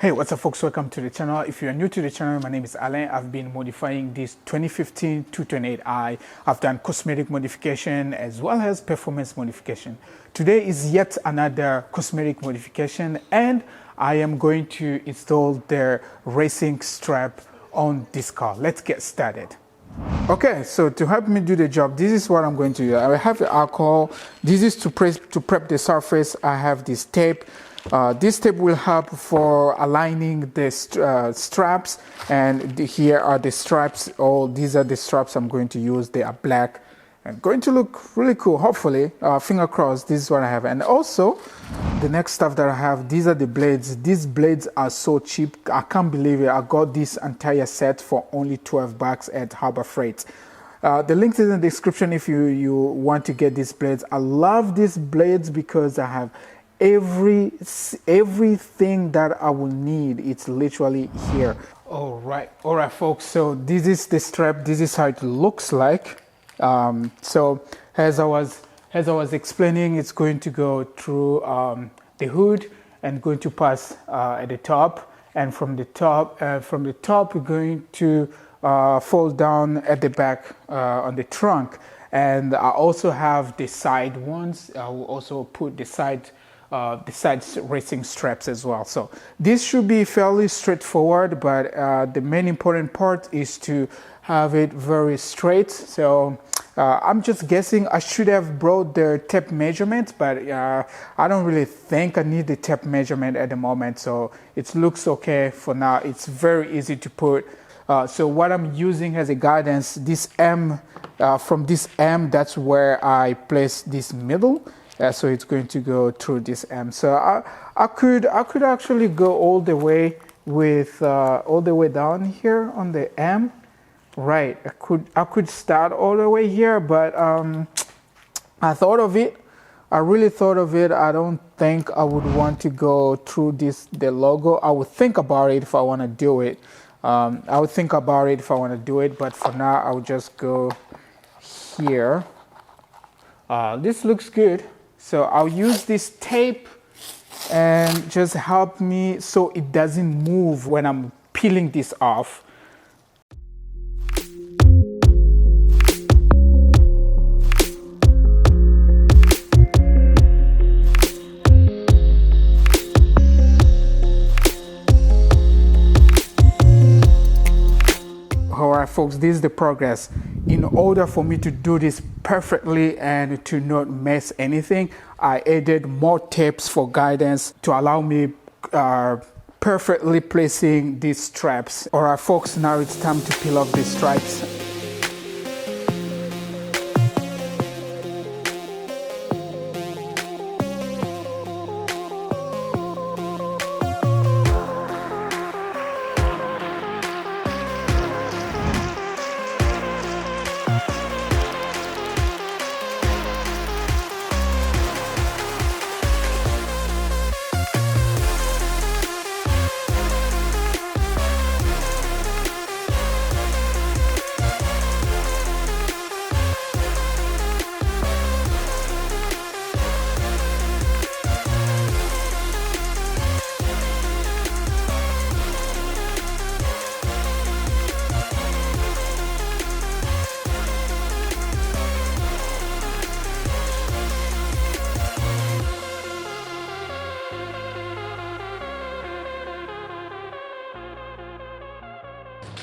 Hey, what's up folks, welcome to the channel. If you're new to the channel, my name is Alain. I've been modifying this 2015 228i. I've done cosmetic modification as well as performance modification. Today is yet another cosmetic modification and I am going to install the racing strap on this car. Let's get started. Okay, so to help me do the job, this is what I'm going to do. I have the alcohol. This is to prep the surface. I have this tape. This tape will help for aligning the straps, and here are the straps. These are the straps I'm going to use. They are black and going to look really cool, hopefully. Finger crossed, this is what I have. And also, the next stuff that I have, these are the blades. These blades are so cheap. I can't believe it. I got this entire set for only $12 at Harbor Freight. The link is in the description if you want to get these blades. I love these blades because I have everything that I will need. It's literally here. All right folks, so this is the strap. This is how it looks like. So as I was explaining, it's going to go through the hood and going to pass at the top, and from the top we're going to fold down at the back on the trunk. And I also have the side ones. I will also put the side racing straps as well. So this should be fairly straightforward, but the main important part is to have it very straight. So I'm just guessing I should have brought the tape measurement, but I don't really think I need the tape measurement at the moment. So it looks okay for now. It's very easy to put. So what I'm using as a guidance, this M, from this M, that's where I place this middle. So it's going to go through this M. So I could actually go all the way with all the way down here on the M. Right, I could start all the way here, but I thought of it. I really thought of it. I don't think I would want to go through the logo. I would think about it if I want to do it. I would think about it if I want to do it, but for now I'll just go here. This looks good. So I'll use this tape and just help me so it doesn't move when I'm peeling this off. Alright folks, this is the progress. In order for me to do this perfectly and to not mess anything, I added more tapes for guidance to allow me perfectly placing these straps. Alright folks, now it's time to peel off these stripes.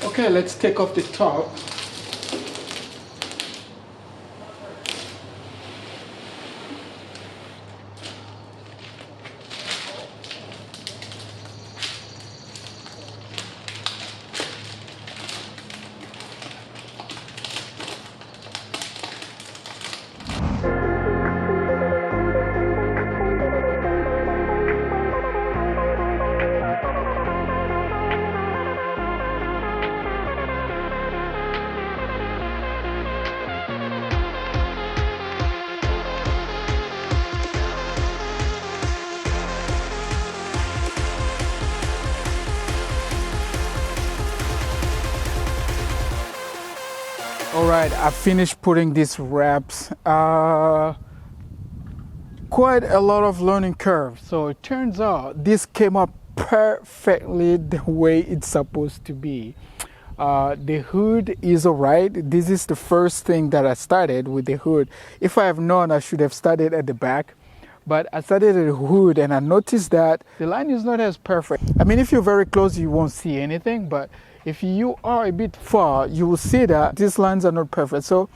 Okay, let's take off the top. All right, I finished putting these wraps. Quite a lot of learning curve. So it turns out this came up perfectly the way it's supposed to be. The hood is alright. This is the first thing that I started with the hood. If I have known, I should have started at the back. But I started at the hood and I noticed that the line is not as perfect. I mean, if you're very close, you won't see anything. But if you are a bit far, you will see that these lines are not perfect. So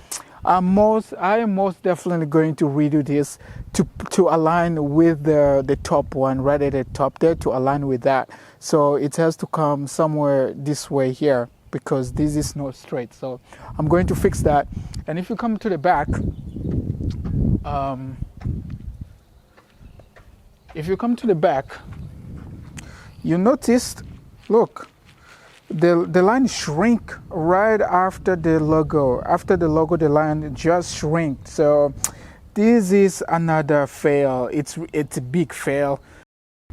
I am most definitely going to redo this to align with the top one, right at the top there, to align with that. So it has to come somewhere this way here, because this is not straight. So I'm going to fix that. And if you come to the back, you noticed, look, the line shrink right after the logo. After the logo, the line just shrink. So this is another fail. It's a big fail.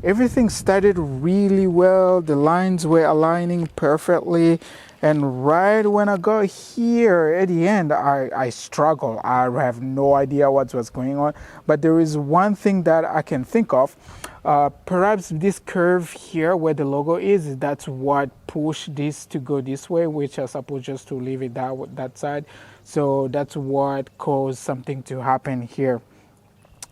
Everything started really well. The lines were aligning perfectly. And right when I got here at the end, I struggle. I have no idea what was going on. But there is one thing that I can think of. Perhaps this curve here where the logo is, that's what pushed this to go this way, which I suppose just to leave it that side. So that's what caused something to happen here.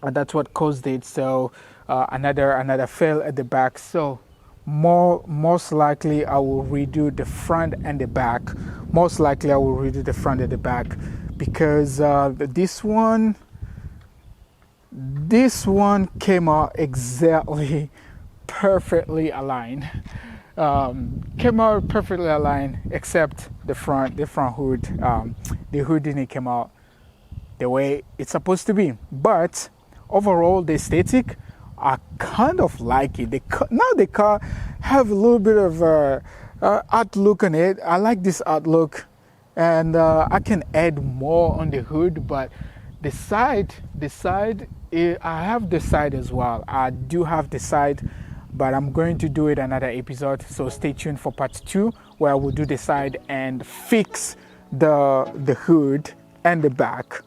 That's what caused it. So another fail at the back. So most likely I will redo the front and the back. Most likely I will redo the front and the back, because this one came out exactly perfectly aligned. Came out perfectly aligned except the front hood. The hood didn't come out the way it's supposed to be. But overall, the aesthetic, I kind of like it. Now the car have a little bit of art look on it. I like this art look, and I can add more on the hood. But the side, I have the side as well. I do have the side, but I'm going to do it another episode. So stay tuned for part 2, where I will do the side and fix the hood and the back.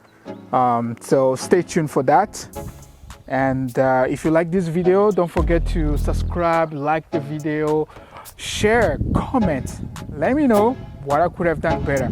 So stay tuned for that. And if you like this video, don't forget to subscribe, like the video, share, comment. Let me know what I could have done better.